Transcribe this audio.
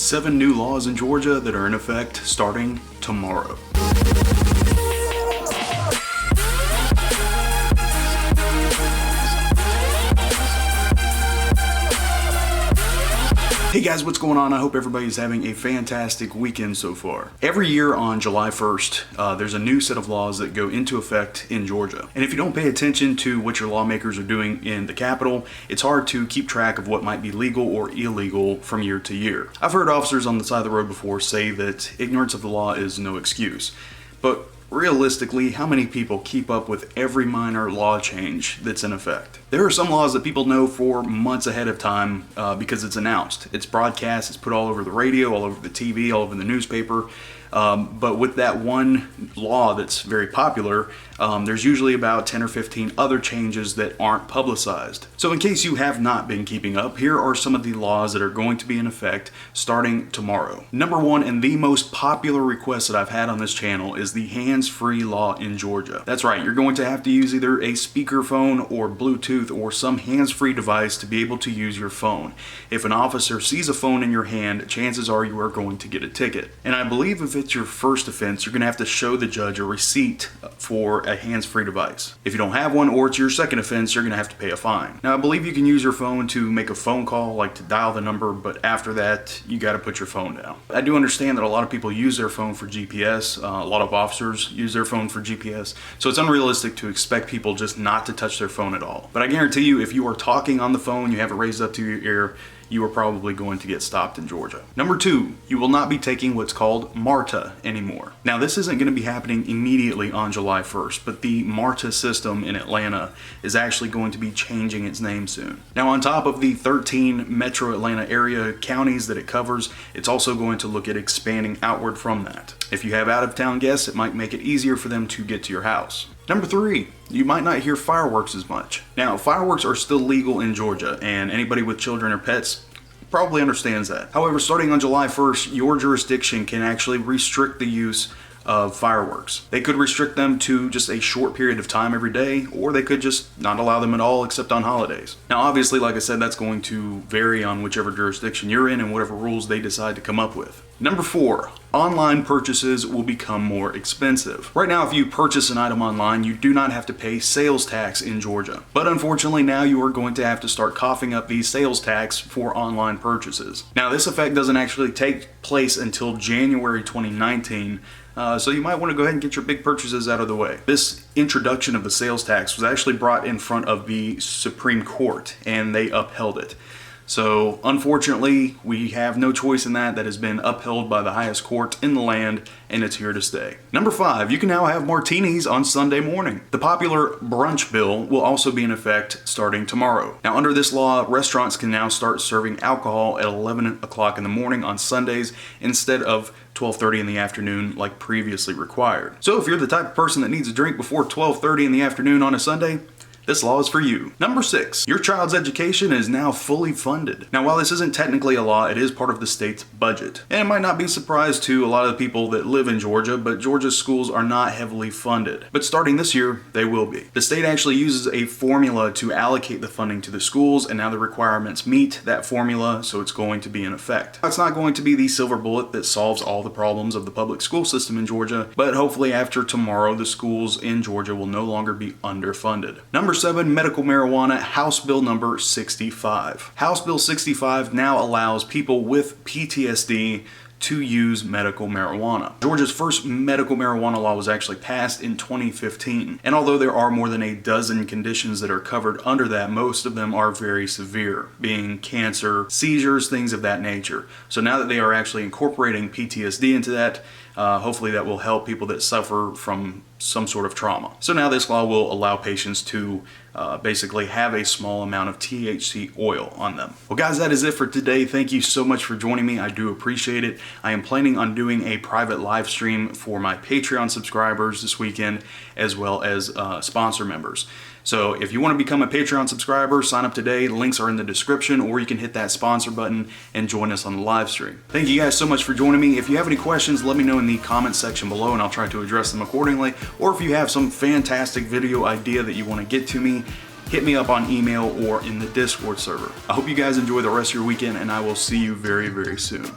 7 new laws in Georgia that are in effect starting tomorrow. Hey guys, what's going on? I hope everybody's having a fantastic weekend so far. Every year on July 1st, there's a new set of laws that go into effect in Georgia. And if you don't pay attention to what your lawmakers are doing in the Capitol, it's hard to keep track of what might be legal or illegal from year to year. I've heard officers on the side of the road before say that ignorance of the law is no excuse. But realistically, how many people keep up with every minor law change that's in effect? There are some laws that people know for months ahead of time because it's announced. It's broadcast, it's put all over the radio, all over the TV, all over the newspaper. But with that one law that's very popular, there's usually about 10 or 15 other changes that aren't publicized. So in case you have not been keeping up, here are some of the laws that are going to be in effect starting tomorrow. Number one, and the most popular request that I've had on this channel, is the hands-free law in Georgia. That's right, you're going to have to use either a speakerphone or Bluetooth or some hands-free device to be able to use your phone. If an officer sees a phone in your hand, chances are you are going to get a ticket. And I believe if it's your first offense, you're going to have to show the judge a receipt for a hands-free device. If you don't have one, or it's your second offense, you're going to have to pay a fine. Now, I believe you can use your phone to make a phone call, like to dial the number, but after that, you got to put your phone down. I do understand that a lot of people use their phone for GPS. A lot of officers use their phone for GPS. So it's unrealistic to expect people just not to touch their phone at all. But I guarantee you, if you are talking on the phone, you have it raised up to your ear, you are probably going to get stopped in Georgia. Number two, you will not be taking what's called MARTA anymore. Now, this isn't going to be happening immediately on July 1st, but the MARTA system in Atlanta is actually going to be changing its name soon. Now, on top of the 13 metro Atlanta area counties that it covers, it's also going to look at expanding outward from that. If you have out-of-town guests, it might make it easier for them to get to your house. Number three, you might not hear fireworks as much. Now, fireworks are still legal in Georgia, and anybody with children or pets probably understands that. However, starting on July 1st, your jurisdiction can actually restrict the use of fireworks. They could restrict them to just a short period of time every day, or they could just not allow them at all except on holidays. Now, obviously, like I said, that's going to vary on whichever jurisdiction you're in and whatever rules they decide to come up with. Number four, online purchases will become more expensive. Right now, if you purchase an item online, you do not have to pay sales tax in Georgia. But unfortunately, now you are going to have to start coughing up the sales tax for online purchases. Now, this effect doesn't actually take place until January 2019, so you might want to go ahead and get your big purchases out of the way. This introduction of the sales tax was actually brought in front of the Supreme Court, and they upheld it. So unfortunately, we have no choice in that. That has been upheld by the highest court in the land, and it's here to stay. Number five, you can now have martinis on Sunday morning. The popular Brunch Bill will also be in effect starting tomorrow. Now, under this law, restaurants can now start serving alcohol at 11 o'clock in the morning on Sundays instead of 12:30 in the afternoon like previously required. So if you're the type of person that needs a drink before 12:30 in the afternoon on a Sunday, this law is for you. Number six, your child's education is now fully funded. Now, while this isn't technically a law, it is part of the state's budget. And it might not be a surprise to a lot of the people that live in Georgia, but Georgia's schools are not heavily funded. But starting this year, they will be. The state actually uses a formula to allocate the funding to the schools, and now the requirements meet that formula, so it's going to be in effect. It's not going to be the silver bullet that solves all the problems of the public school system in Georgia, but hopefully after tomorrow, the schools in Georgia will no longer be underfunded. Number seven, medical marijuana, House Bill number 65. House Bill 65 now allows people with PTSD to use medical marijuana. Georgia's first medical marijuana law was actually passed in 2015. And although there are more than a dozen conditions that are covered under that, most of them are very severe, being cancer, seizures, things of that nature. So now that they are actually incorporating PTSD into that, hopefully that will help people that suffer from some sort of trauma. So now this law will allow patients to basically have a small amount of THC oil on them. Well guys, that is it for today. Thank you so much for joining me. I do appreciate it. I am planning on doing a private live stream for my Patreon subscribers this weekend, as well as sponsor members. So if you want to become a Patreon subscriber, sign up today. Links are in the description, or you can hit that sponsor button and join us on the live stream. Thank you guys so much for joining me. If you have any questions, let me know in the comments section below and I'll try to address them accordingly. Or if you have some fantastic video idea that you want to get to me, hit me up on email or in the Discord server. I hope you guys enjoy the rest of your weekend, and I will see you very, very soon.